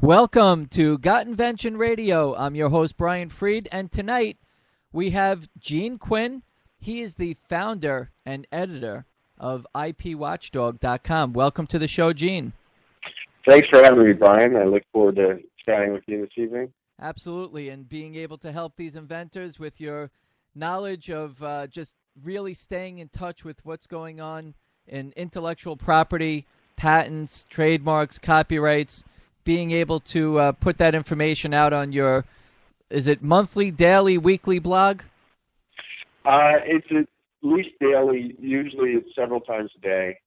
Welcome to Got Invention Radio. I'm your host, Brian Freed, and tonight we have Gene Quinn. He is the founder and editor of IPWatchdog.com. Welcome to the show, Gene. Thanks for having me, Brian. I look forward to chatting with you this evening. Absolutely, and being able to help these inventors with your knowledge of just really staying in touch with what's going on in intellectual property, patents, trademarks, copyrights, being able to put that information out on your, is it monthly, daily, weekly blog? It's at least daily. Usually it's several times a day.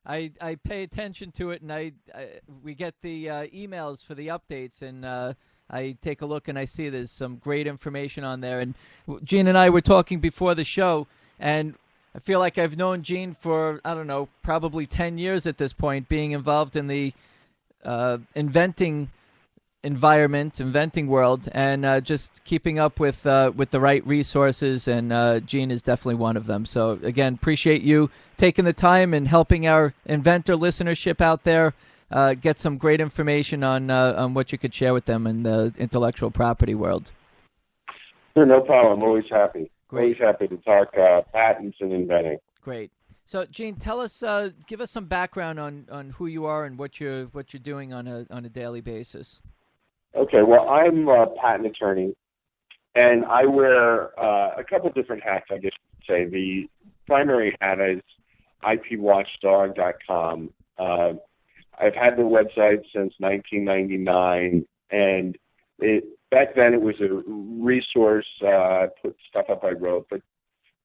I pay attention to it, and we get the emails for the updates, and I take a look, and I see there's some great information on there. And Gene and I were talking before the show, and I feel like I've known Gene for, I don't know, probably 10 years at this point, being involved in the inventing environment, inventing world, and just keeping up with the right resources, and Gene is definitely one of them. So again, appreciate you taking the time and helping our inventor listenership out there get some great information on what you could share with them in the intellectual property world. Sure, no problem. I'm always happy. Great. Always happy to talk patents and inventing. Great. So, Gene, tell us, give us some background on who you are and what you're doing on a daily basis. Okay, well, I'm a patent attorney, and I wear a couple different hats, I guess you could say. The primary hat is IPWatchdog.com. I've had the website since 1999, and back then it was a resource. I put stuff up I wrote, but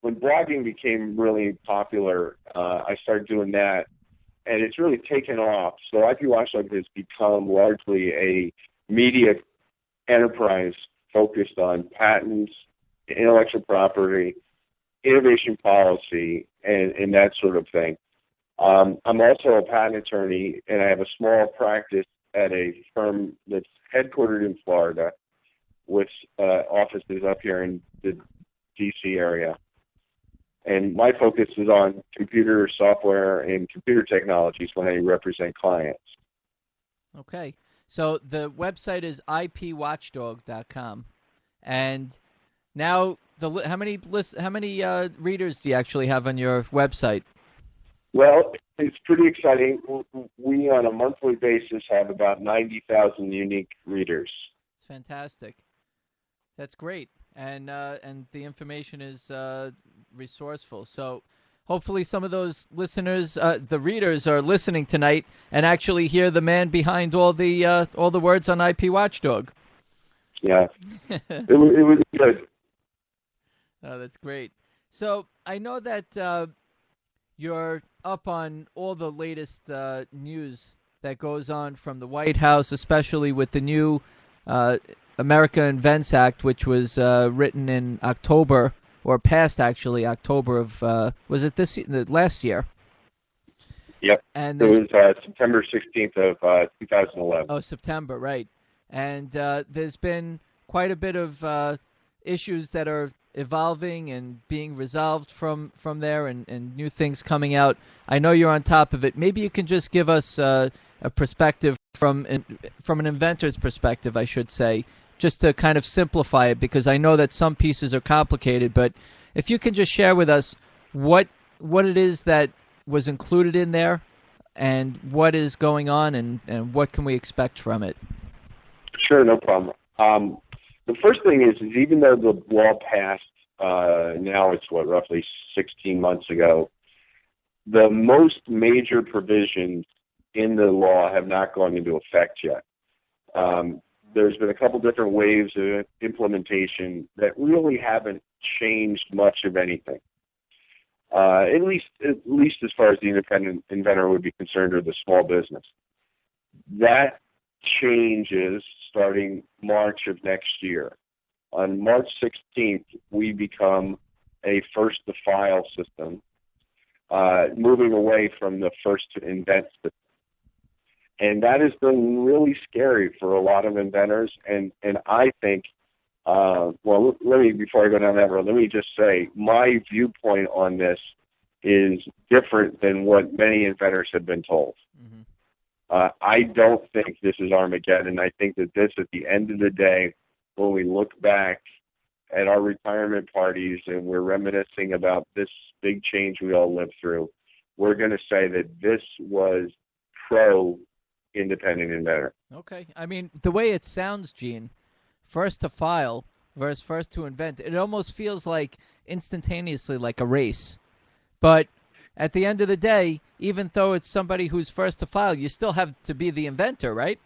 when blogging became really popular, I started doing that, and it's really taken off. So IP Watchdog has become largely a media enterprise focused on patents, intellectual property, innovation policy, and that sort of thing. I'm also a patent attorney, and I have a small practice at a firm that's headquartered in Florida with offices up here in the D.C. area. And my focus is on computer software and computer technologies when I represent clients. Okay. So the website is IPWatchdog.com. And now, how many readers do you actually have on your website? Well, it's pretty exciting. We, on a monthly basis, have about 90,000 unique readers. It's fantastic. That's great. And the information is resourceful. So hopefully some of those listeners, the readers, are listening tonight and actually hear the man behind all the words on IP Watchdog. Yeah, it was good. Oh, that's great. So I know that you're up on all the latest news that goes on from the White House, especially with the new America Invents Act, which was written in October, or passed actually October of, was it last year? Yep, and it was September 16th of 2011. Oh, September, right. And there's been quite a bit of issues that are evolving and being resolved from there, and new things coming out. I know you're on top of it. Maybe you can just give us a perspective from an inventor's perspective, I should say, just to kind of simplify it, because I know that some pieces are complicated, but if you can just share with us what it is that was included in there and what is going on and what can we expect from it. Sure, no problem. The first thing is even though the law passed, now it's roughly 16 months ago, the most major provisions in the law have not gone into effect yet. There's been a couple different waves of implementation that really haven't changed much of anything. At least as far as the independent inventor would be concerned, or the small business. That changes starting March of next year. On March 16th, we become a first-to-file system, moving away from the first-to-invent system. And that has been really scary for a lot of inventors, and I think, before I go down that road, let me just say, my viewpoint on this is different than what many inventors have been told. Mm-hmm. I don't think this is Armageddon. I think that this, at the end of the day, when we look back at our retirement parties and we're reminiscing about this big change we all lived through, we're going to say that this was pro-independent inventor. Okay. I mean, the way it sounds, Gene, first to file versus first to invent, it almost feels like instantaneously like a race. But at the end of the day, even though it's somebody who's first to file, you still have to be the inventor, right?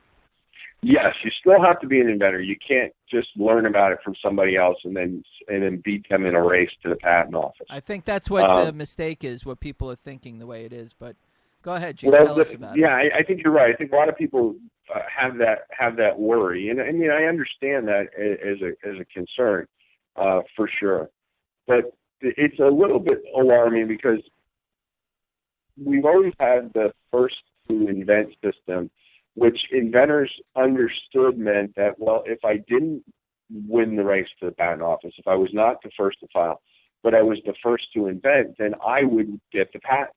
Yes, you still have to be an inventor. You can't just learn about it from somebody else and then beat them in a race to the patent office. I think that's what the mistake is, what people are thinking the way it is. But go ahead, Gene, tell us about it. Yeah, I think you're right. I think a lot of people have that worry, and I mean, I understand that as a concern for sure. But it's a little bit alarming because we've always had the first to invent system, which inventors understood meant that, well, if I didn't win the race to the patent office, if I was not the first to file, but I was the first to invent, then I would get the patent.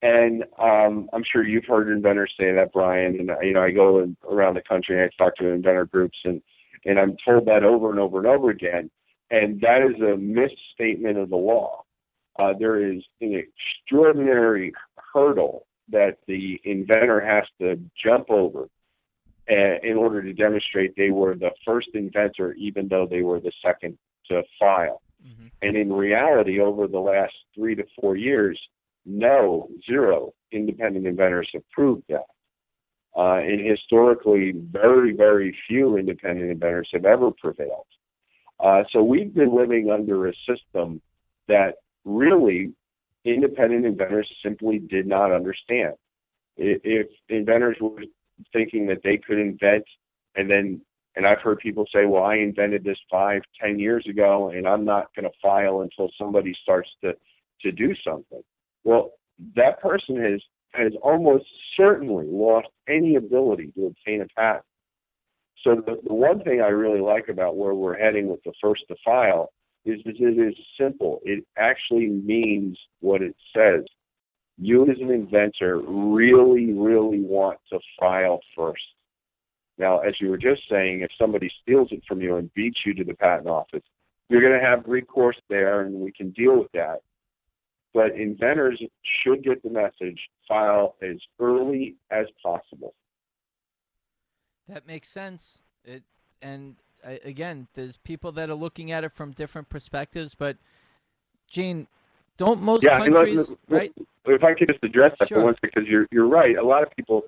And I'm sure you've heard inventors say that, Brian. And I go around the country and I talk to inventor groups, and I'm told that over and over and over again. And that is a misstatement of the law. There is an extraordinary hurdle that the inventor has to jump over in order to demonstrate they were the first inventor, even though they were the second to file. Mm-hmm. And in reality, over the last 3 to 4 years, zero independent inventors have proved that. And historically, very, very few independent inventors have ever prevailed. So we've been living under a system that really independent inventors simply did not understand. If inventors were thinking that they could invent and I've heard people say, well, I invented this 5, 10 years ago and I'm not going to file until somebody starts to do something. Well, that person has almost certainly lost any ability to obtain a patent. So the one thing I really like about where we're heading with the first to file is it is simple. It actually means what it says. You as an inventor really, really want to file first. Now, as you were just saying, if somebody steals it from you and beats you to the patent office, you're going to have recourse there, and we can deal with that. But inventors should get the message, file as early as possible. That makes sense. Again, there's people that are looking at it from different perspectives, but Gene, don't most countries, right? If I could just address that Sure. for once, because you're right. A lot of people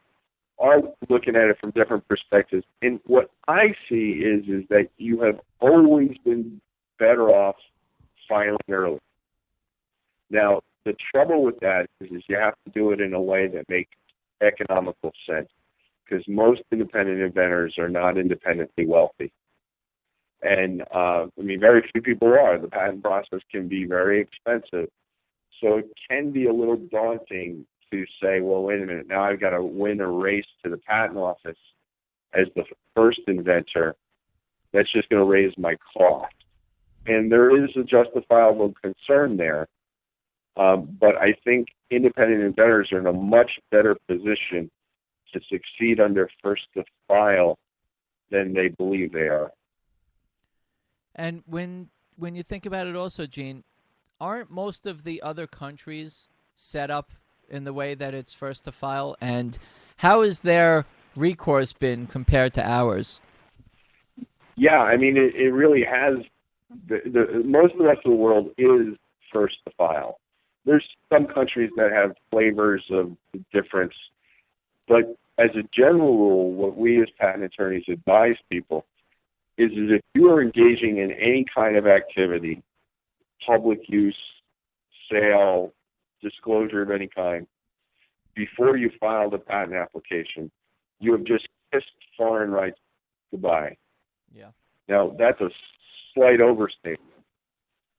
are looking at it from different perspectives. And what I see is that you have always been better off filing early. Now, the trouble with that is you have to do it in a way that makes economical sense, because most independent inventors are not independently wealthy. And, very few people are. The patent process can be very expensive. So it can be a little daunting to say, well, wait a minute, now I've got to win a race to the patent office as the first inventor. That's just going to raise my cost. And there is a justifiable concern there. But I think independent inventors are in a much better position to succeed under first to file than they believe they are. And when you think about it also, Gene, aren't most of the other countries set up in the way that it's first to file? And how has their recourse been compared to ours? Yeah, it really has. Most of the rest of the world is first to file. There's some countries that have flavors of difference, but as a general rule, what we as patent attorneys advise people is that if you are engaging in any kind of activity, public use, sale, disclosure of any kind, before you file the patent application, you have just kissed foreign rights goodbye. Yeah. Now, that's a slight overstatement,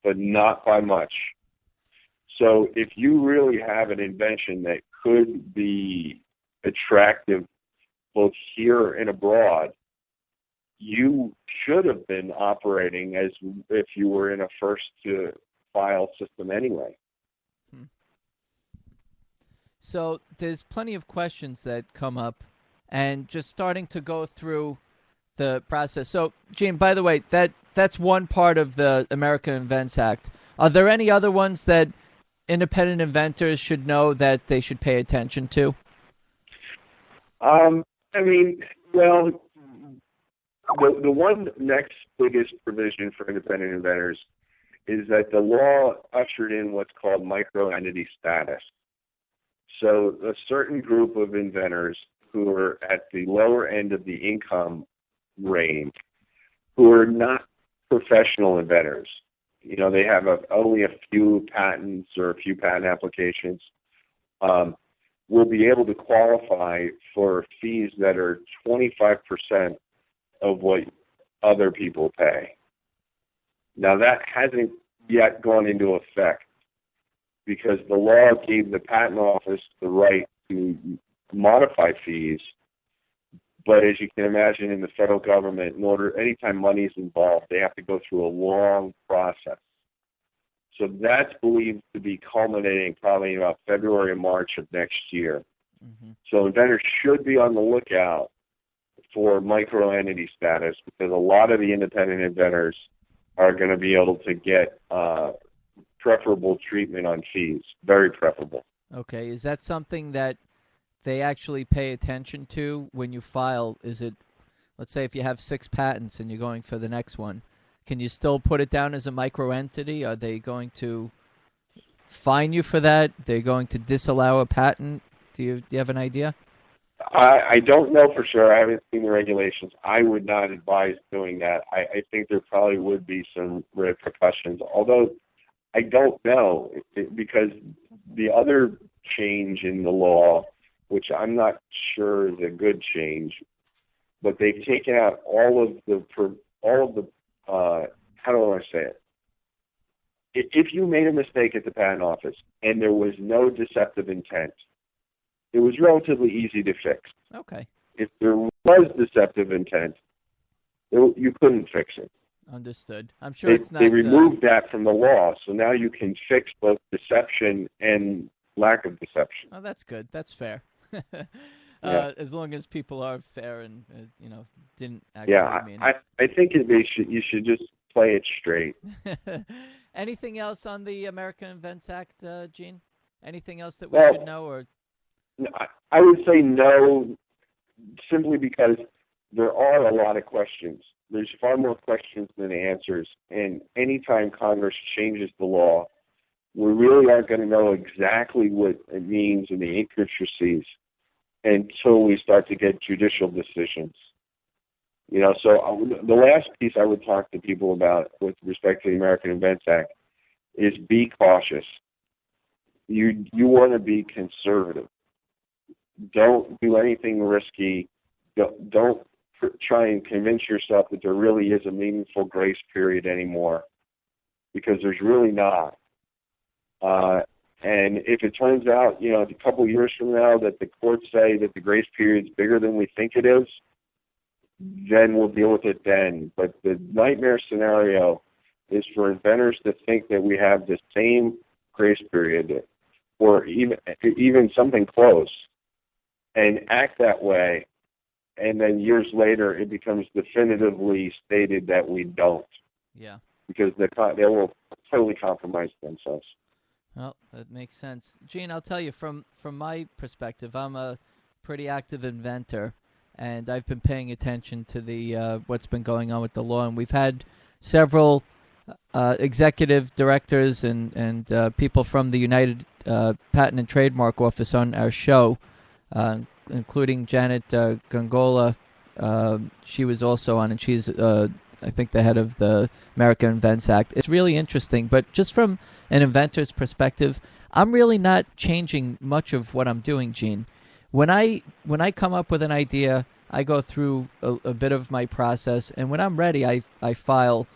but not by much. So if you really have an invention that could be attractive both here and abroad, you should have been operating as if you were in a first to file system anyway. So there's plenty of questions that come up, and just starting to go through the process. So, Gene, by the way, that's one part of the American Invents Act. Are there any other ones that independent inventors should know that they should pay attention to? I mean, well, the one next biggest provision for independent inventors is that the law ushered in what's called micro-entity status. So a certain group of inventors who are at the lower end of the income range, who are not professional inventors, they have only a few patents or a few patent applications, will be able to qualify for fees that are 25% of what other people pay. Now, that hasn't yet gone into effect because the law gave the Patent Office the right to modify fees. But as you can imagine, in the federal government, anytime money is involved, they have to go through a long process. So that's believed to be culminating probably in about February or March of next year. Mm-hmm. So inventors should be on the lookout for micro-entity status because a lot of the independent inventors are going to be able to get preferable treatment on fees, very preferable. Okay, is that something that they actually pay attention to when you file? Is it, let's say if you have 6 patents and you're going for the next one, can you still put it down as a micro-entity? Are they going to fine you for that? They're going to disallow a patent? Do you have an idea? I don't know for sure. I haven't seen the regulations. I would not advise doing that. I think there probably would be some repercussions, although I don't know because the other change in the law, which I'm not sure is a good change, but they've taken out all of the how do I say it? If you made a mistake at the patent office and there was no deceptive intent, it was relatively easy to fix. Okay. If there was deceptive intent, you couldn't fix it. Understood. I'm sure it's not... They removed that from the law, so now you can fix both deception and lack of deception. Oh, that's good. That's fair. Yeah. As long as people are fair and, didn't actually mean it. I think you should just play it straight. Anything else on the American Invents Act, Gene? Anything else that we should know? Or I would say no, simply because there are a lot of questions. There's far more questions than answers, and anytime Congress changes the law, we really aren't going to know exactly what it means in the intricacies until we start to get judicial decisions. So the last piece I would talk to people about with respect to the American Invents Act is be cautious. You want to be conservative. Don't do anything risky. Don't try and convince yourself that there really is a meaningful grace period anymore, because there's really not. And if it turns out, a couple of years from now that the courts say that the grace period is bigger than we think it is, then we'll deal with it then. But the nightmare scenario is for inventors to think that we have the same grace period or even something close and act that way, and then years later it becomes definitively stated that we don't. Yeah. Because they will totally compromise themselves. Well, that makes sense. Gene, I'll tell you, from my perspective, I'm a pretty active inventor, and I've been paying attention to the what's been going on with the law, and we've had several executive directors and people from the United Patent and Trademark Office on our show, including Janet Gongola. She was also on, and she's, I think, the head of the American Invents Act. It's really interesting, but just from an inventor's perspective, I'm really not changing much of what I'm doing, Gene. When I come up with an idea, I go through a bit of my process, and when I'm ready, I file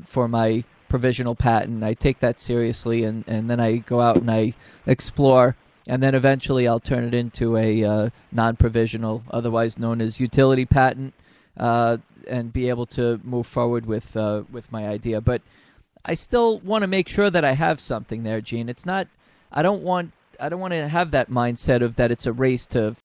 for my provisional patent. I take that seriously, and then I go out and I explore, and then eventually I'll turn it into a non-provisional, otherwise known as utility patent, and be able to move forward with my idea. But I still want to make sure that I have something there, Gene. It's not. I don't want I don't want to have that mindset of that it's a race to